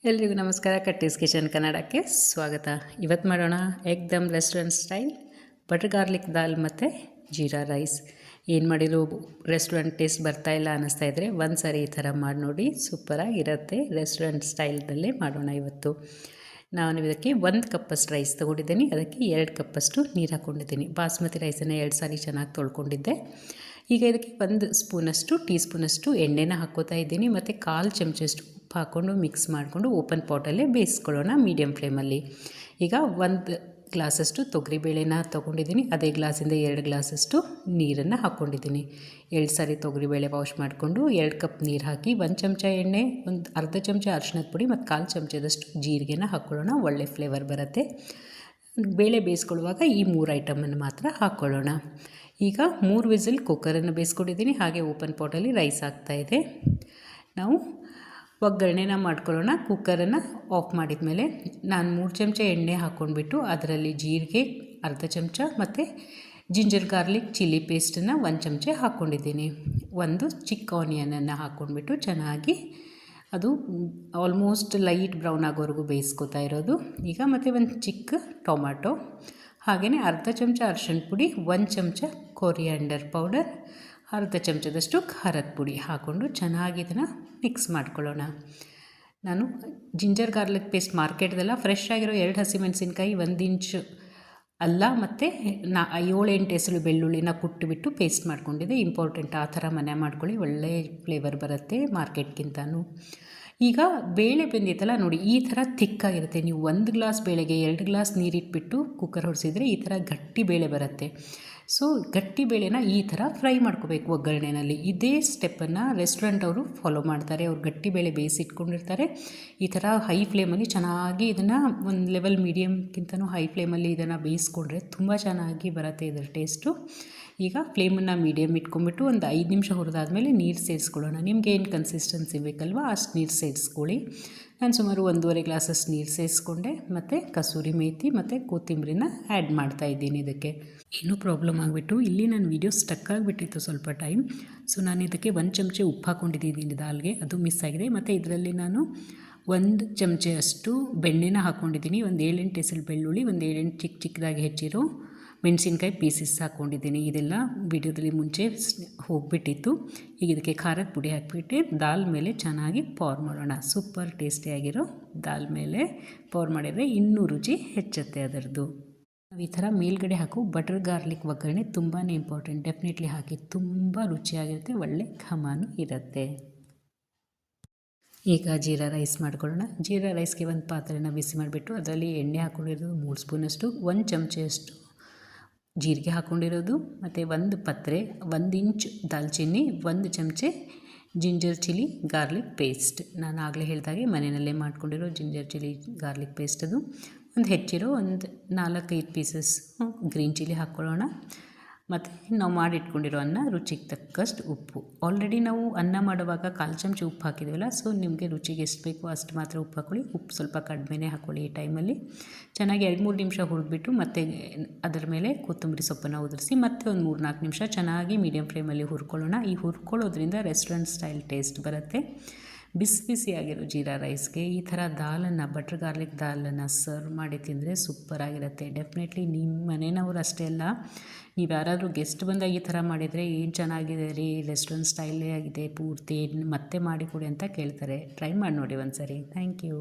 ಎಲ್ರಿಗೂ ನಮಸ್ಕಾರ. ಕಟ್ಟೀಸ್ ಕಿಚನ್ ಕನ್ನಡಕ್ಕೆ ಸ್ವಾಗತ. ಇವತ್ತು ಮಾಡೋಣ ಏಕ್ದಮ್ ರೆಸ್ಟೋರೆಂಟ್ ಸ್ಟೈಲ್ ಬಟರ್ ಗಾರ್ಲಿಕ್ ದಾಲ್ ಮತ್ತು ಜೀರಾ ರೈಸ್. ಏನು ಮಾಡಿದ್ರು ರೆಸ್ಟೋರೆಂಟ್ ಟೇಸ್ಟ್ ಬರ್ತಾಯಿಲ್ಲ ಅನ್ನಿಸ್ತಾ ಇದ್ದರೆ ಒಂದು ಸಾರಿ ಈ ಥರ ಮಾಡಿ ನೋಡಿ, ಸೂಪರಾಗಿರುತ್ತೆ. ರೆಸ್ಟೋರೆಂಟ್ ಸ್ಟೈಲ್ದಲ್ಲೇ ಮಾಡೋಣ ಇವತ್ತು. ನಾನು ಇದಕ್ಕೆ 1 ಕಪ್ಪಷ್ಟು ರೈಸ್ ತೊಗೊಂಡಿದ್ದೀನಿ. ಅದಕ್ಕೆ 2 ಕಪ್ಪಷ್ಟು ನೀರು ಹಾಕ್ಕೊಂಡಿದ್ದೀನಿ. ಬಾಸ್ಮತಿ ರೈಸನ್ನು 2 ಸಾರಿ ಚೆನ್ನಾಗಿ ತೊಳ್ಕೊಂಡಿದ್ದೆ. ಈಗ ಇದಕ್ಕೆ 1 ಟೀ ಸ್ಪೂನಷ್ಟು ಎಣ್ಣೆನ ಹಾಕ್ಕೋತಾ ಇದ್ದೀನಿ ಮತ್ತು 1/4 ಚಮಚಷ್ಟು ಉಪ್ಪು ಹಾಕ್ಕೊಂಡು ಮಿಕ್ಸ್ ಮಾಡಿಕೊಂಡು ಓಪನ್ ಪಾಟಲ್ಲೇ ಬೇಯಿಸ್ಕೊಳ್ಳೋಣ ಮೀಡಿಯಮ್ ಫ್ಲೇಮಲ್ಲಿ. ಈಗ 1 ಗ್ಲಾಸಷ್ಟು ತೊಗರಿಬೇಳೆನ ತೊಗೊಂಡಿದ್ದೀನಿ. ಅದೇ ಗ್ಲಾಸಿಂದ 2 ಗ್ಲಾಸಷ್ಟು ನೀರನ್ನು ಹಾಕ್ಕೊಂಡಿದ್ದೀನಿ. 2 ಸಾರಿ ತೊಗರಿಬೇಳೆ ವಾಶ್ ಮಾಡಿಕೊಂಡು 2 ಕಪ್ ನೀರು ಹಾಕಿ 1 ಚಮಚ ಎಣ್ಣೆ, ಒಂದು ಅರ್ಧ ಚಮಚ ಅರಿಶಿಣದ ಪುಡಿ ಮತ್ತು 1/4 ಚಮಚದಷ್ಟು ಜೀರಿಗೆನ ಹಾಕ್ಕೊಳ್ಳೋಣ. ಒಳ್ಳೆ ಫ್ಲೇವರ್ ಬರುತ್ತೆ. ಬೇಳೆ ಬೇಯಿಸ್ಕೊಳ್ಳುವಾಗ ಈ 3 ಐಟಮನ್ನು ಮಾತ್ರ ಹಾಕ್ಕೊಳ್ಳೋಣ. ಈಗ 3 ವಿಸಿಲ್ ಕುಕ್ಕರನ್ನು ಬೇಯಿಸ್ಕೊಂಡಿದ್ದೀನಿ. ಹಾಗೆ ಓಪನ್ ಪಾಟಲ್ಲಿ ರೈಸ್ ಆಗ್ತಾಯಿದೆ. ನಾವು ಒಗ್ಗರಣೆನ ಮಾಡ್ಕೊಳ್ಳೋಣ. ಕುಕ್ಕರನ್ನು ಆಫ್ ಮಾಡಿದ ಮೇಲೆ ನಾನು 3 ಚಮಚ ಎಣ್ಣೆ ಹಾಕ್ಕೊಂಡ್ಬಿಟ್ಟು ಅದರಲ್ಲಿ ಜೀರಿಗೆ ಅರ್ಧ ಚಮಚ ಮತ್ತು ಜಿಂಜರ್ ಗಾರ್ಲಿಕ್ ಚಿಲ್ಲಿ ಪೇಸ್ಟನ್ನು 1 ಚಮಚ ಹಾಕ್ಕೊಂಡಿದ್ದೀನಿ. 1 ಚಿಕ್ಕ ಆನಿಯನನ್ನು ಹಾಕ್ಕೊಂಡ್ಬಿಟ್ಟು ಚೆನ್ನಾಗಿ ಅದು ಆಲ್ಮೋಸ್ಟ್ ಲೈಟ್ ಬ್ರೌನ್ ಆಗೋವರೆಗೂ ಬೇಯಿಸ್ಕೊತಾ ಇರೋದು. ಈಗ ಮತ್ತು 1 ಚಿಕ್ಕ ಟೊಮ್ಯಾಟೊ, ಹಾಗೆಯೇ ಅರ್ಧ ಚಮಚ ಅರಿಶಿಣ ಪುಡಿ, 1 ಚಮಚ ಕೊರಿಯಾಂಡರ್ ಪೌಡರ್, ಅರ್ಧ ಚಮಚದಷ್ಟು ಖಾರದ ಪುಡಿ ಹಾಕ್ಕೊಂಡು ಚೆನ್ನಾಗಿ ಇದನ್ನು ಮಿಕ್ಸ್ ಮಾಡ್ಕೊಳ್ಳೋಣ. ನಾನು ಜಿಂಜರ್ ಗಾರ್ಲಿಕ್ ಪೇಸ್ಟ್ ಮಾರ್ಕೆಟ್ದೆಲ್ಲ ಫ್ರೆಶ್ ಆಗಿರೋ 2 ಹಸಿಮೆಣಸಿನ್ಕಾಯಿ, 1 ಇಂಚು ಅಲ್ಲ ಮತ್ತು 7-8 ಎಸಳು ಬೆಳ್ಳುಳ್ಳಿನ ಕುಟ್ಟಿಬಿಟ್ಟು ಪೇಸ್ಟ್ ಮಾಡ್ಕೊಂಡಿದ್ದೆ. ಇಂಪಾರ್ಟೆಂಟ್, ಆ ಥರ ಮನೆ ಮಾಡ್ಕೊಳ್ಳಿ, ಒಳ್ಳೆ ಫ್ಲೇವರ್ ಬರುತ್ತೆ ಮಾರ್ಕೆಟ್ಗಿಂತನೂ. ಈಗ ಬೇಳೆ ಬೆಂದಿತ್ತಲ್ಲ ನೋಡಿ, ಈ ಥರ ಥಿಕ್ಕಾಗಿರುತ್ತೆ. ನೀವು 1 ಗ್ಲಾಸ್ ಬೇಳೆಗೆ 2 ಗ್ಲಾಸ್ ನೀರಿಟ್ಬಿಟ್ಟು ಕುಕ್ಕರ್ ಹೊಡಿಸಿದರೆ ಈ ಥರ ಗಟ್ಟಿ ಬೇಳೆ ಬರುತ್ತೆ. ಸೊ ಗಟ್ಟಿ ಬೇಳೆನ ಈ ಥರ ಫ್ರೈ ಮಾಡ್ಕೋಬೇಕು ಒಗ್ಗರಣೆಯಲ್ಲಿ. ಇದೇ ಸ್ಟೆಪ್ಪನ್ನು ರೆಸ್ಟೋರೆಂಟ್ ಅವರು ಫಾಲೋ ಮಾಡ್ತಾರೆ. ಅವ್ರು ಗಟ್ಟಿ ಬೇಳೆ ಬೇಯಿಸಿಟ್ಕೊಂಡಿರ್ತಾರೆ. ಈ ಥರ ಹೈ ಫ್ಲೇಮಲ್ಲಿ ಚೆನ್ನಾಗಿ ಇದನ್ನು ಒಂದು ಲೆವೆಲ್ ಮೀಡಿಯಮ್ಗಿಂತನೂ ಹೈ ಫ್ಲೇಮಲ್ಲಿ ಇದನ್ನು ಬೇಯಿಸ್ಕೊಂಡ್ರೆ ತುಂಬ ಚೆನ್ನಾಗಿ ಬರುತ್ತೆ ಇದರ ಟೇಸ್ಟು. ಈಗ ಫ್ಲೇಮನ್ನು ಮೀಡಿಯಮ್ ಇಟ್ಕೊಂಡ್ಬಿಟ್ಟು ಒಂದು 5 ನಿಮಿಷ ಹುರಿದಾದ್ಮೇಲೆ ನೀರು ಸೇರಿಸ್ಕೊಳ್ಳೋಣ. ನಿಮ್ಗೆ ಏನು ಕನ್ಸಿಸ್ಟೆನ್ಸಿ ಬೇಕಲ್ವ ಅಷ್ಟು ನೀರು ಸೇರಿಸ್ಕೊಳ್ಳಿ. ನಾನು ಸುಮಾರು 1.5 ಗ್ಲಾಸಷ್ಟು ನೀರು ಸೇರಿಸ್ಕೊಂಡೆ ಮತ್ತು ಕಸೂರಿ ಮೇಥಿ ಮತ್ತು ಕೊತ್ತಂಬರಿನ ಆ್ಯಡ್ ಮಾಡ್ತಾಯಿದ್ದೀನಿ. ಇದಕ್ಕೆ ಏನೂ ಪ್ರಾಬ್ಲಮ್ ಆಗಿಬಿಟ್ಟು ಇಲ್ಲಿ ನನ್ನ ವೀಡಿಯೋ ಸ್ಟಕ್ ಆಗಿಬಿಟ್ಟಿತ್ತು ಸ್ವಲ್ಪ ಟೈಮ್. ಸೊ ನಾನು ಇದಕ್ಕೆ 1 ಚಮಚ ಉಪ್ಪು ಹಾಕ್ಕೊಂಡಿದ್ದೀನಿ ದಾಲ್ಗೆ, ಅದು ಮಿಸ್ ಆಗಿದೆ. ಮತ್ತು ಇದರಲ್ಲಿ ನಾನು 1 ಚಮಚಷ್ಟು ಬೆಣ್ಣೆನ ಹಾಕ್ಕೊಂಡಿದ್ದೀನಿ. ಒಂದು 7-8 ಎಸಳು ಬೆಳ್ಳುಳ್ಳಿ, ಒಂದು 7-8 ಚಿಕ್ಕದಾಗಿ ಹೆಚ್ಚಿರೋ ಮೆಣಸಿನ್ಕಾಯಿ ಪೀಸಸ್ ಹಾಕ್ಕೊಂಡಿದ್ದೀನಿ. ಇದೆಲ್ಲ ವಿಡಿಯೋದಲ್ಲಿ ಮುಂಚೆ ಹೋಗಿಬಿಟ್ಟಿತ್ತು. ಈಗ ಇದಕ್ಕೆ ಖಾರದ ಪುಡಿ ಹಾಕಿಬಿಟ್ಟು ದಾಲ್ ಮೇಲೆ ಚೆನ್ನಾಗಿ ಪೌರ್ ಮಾಡೋಣ. ಸೂಪರ್ ಟೇಸ್ಟಿಯಾಗಿರೋ ದಾಲ್ ಮೇಲೆ ಪೌರ್ ಮಾಡಿದರೆ ಇನ್ನೂ ರುಚಿ ಹೆಚ್ಚುತ್ತೆ ಅದರದ್ದು. ನಾವು ಈ ಥರ ಮೇಲ್ಗಡೆ ಹಾಕು ಬಟರ್ ಗಾರ್ಲಿಕ್ ಒಗ್ಗರಣೆ ತುಂಬಾ ಇಂಪಾರ್ಟೆಂಟ್. ಡೆಫಿನೆಟ್ಲಿ ಹಾಕಿ, ತುಂಬ ರುಚಿಯಾಗಿರುತ್ತೆ, ಒಳ್ಳೆ ಘಮನೂ ಇರುತ್ತೆ. ಈಗ ಜೀರಾ ರೈಸ್ ಮಾಡ್ಕೊಳ್ಳೋಣ. ಜೀರಾ ರೈಸ್ಗೆ ಒಂದು ಪಾತ್ರೆನ ಬಿಸಿ ಮಾಡಿಬಿಟ್ಟು ಅದರಲ್ಲಿ ಎಣ್ಣೆ ಹಾಕ್ಕೊಂಡಿರೋದು 3 ಸ್ಪೂನಷ್ಟು, 1 ಚಮಚಷ್ಟು ಜೀರಿಗೆ ಹಾಕ್ಕೊಂಡಿರೋದು ಮತ್ತು 1 ಪತ್ರೆ, 1 ಇಂಚ್ ದಾಲ್ಚಿನ್ನಿ, 1 ಚಮಚೆ ಜಿಂಜರ್ ಚಿಲ್ಲಿ ಗಾರ್ಲಿಕ್ ಪೇಸ್ಟ್. ನಾನು ಆಗಲೇ ಹೇಳಿದಾಗೆ ಮನೆಯಲ್ಲೇ ಮಾಡ್ಕೊಂಡಿರೋ ಜಿಂಜರ್ ಚಿಲ್ಲಿ ಗಾರ್ಲಿಕ್ ಪೇಸ್ಟ್. ಅದು ಒಂದು ಹೆಚ್ಚಿರೋ ಒಂದು 4-5 ಪೀಸಸ್ ಗ್ರೀನ್ ಚಿಲ್ಲಿ ಹಾಕ್ಕೊಳ್ಳೋಣ. ಮತ್ತು ನಾವು ಮಾಡಿಟ್ಕೊಂಡಿರೋ ಅನ್ನ, ರುಚಿಗೆ ತಕ್ಕಷ್ಟು ಉಪ್ಪು. ಆಲ್ರೆಡಿ ನಾವು ಅನ್ನ ಮಾಡುವಾಗ 1/4 ಚಮಚ ಉಪ್ಪು ಹಾಕಿದ್ದೀವಲ್ಲ, ಸೊ ನಿಮಗೆ ರುಚಿಗೆ ಎಷ್ಟು ಬೇಕೋ ಅಷ್ಟು ಮಾತ್ರ ಉಪ್ಪು ಹಾಕ್ಕೊಳ್ಳಿ. ಉಪ್ಪು ಸ್ವಲ್ಪ ಕಡಿಮೆನೇ ಹಾಕ್ಕೊಳ್ಳಿ ಈ ಟೈಮಲ್ಲಿ. ಚೆನ್ನಾಗಿ 2-3 ನಿಮಿಷ ಹುರಿದ್ಬಿಟ್ಟು ಮತ್ತೆ ಅದರ ಮೇಲೆ ಕೊತ್ತಂಬರಿ ಸೊಪ್ಪನ್ನು ಉದುರಿಸಿ ಮತ್ತೆ ಒಂದು 3-4 ನಿಮಿಷ ಚೆನ್ನಾಗಿ ಮೀಡಿಯಮ್ ಫ್ಲೇಮಲ್ಲಿ ಹುರ್ಕೊಳ್ಳೋಣ. ಈ ಹುರ್ಕೊಳ್ಳೋದ್ರಿಂದ ರೆಸ್ಟೋರೆಂಟ್ ಸ್ಟೈಲ್ ಟೇಸ್ಟ್ ಬರುತ್ತೆ. ಬಿಸಿ ಬಿಸಿಯಾಗಿರೋ ಜೀರಾ ರೈಸ್ಗೆ ಈ ಥರ ದಾಲನ್ನು, ಬಟರ್ ಗಾರ್ಲಿಕ್ ದಾಲನ್ನು ಸರ್ವ್ ಮಾಡಿ ತಿಂದರೆ ಸೂಪರಾಗಿರುತ್ತೆ. ಡೆಫಿನೆಟ್ಲಿ ನಿಮ್ಮ ಮನೆಯವರು ಅಷ್ಟೇ ಅಲ್ಲ, ನೀವು ಯಾರಾದರೂ ಗೆಸ್ಟ್ ಬಂದಾಗ ಈ ಥರ ಮಾಡಿದರೆ ಏನು ಚೆನ್ನಾಗಿದೆ ರೀ, ರೆಸ್ಟೋರೆಂಟ್ ಸ್ಟೈಲೇ ಆಗಿದೆ ಪೂರ್ತಿ, ಮತ್ತೆ ಮಾಡಿಕೊಡಿ ಅಂತ ಕೇಳ್ತಾರೆ. ಟ್ರೈ ಮಾಡಿ ನೋಡಿ ಒಂದು ಸರಿ. Thank you.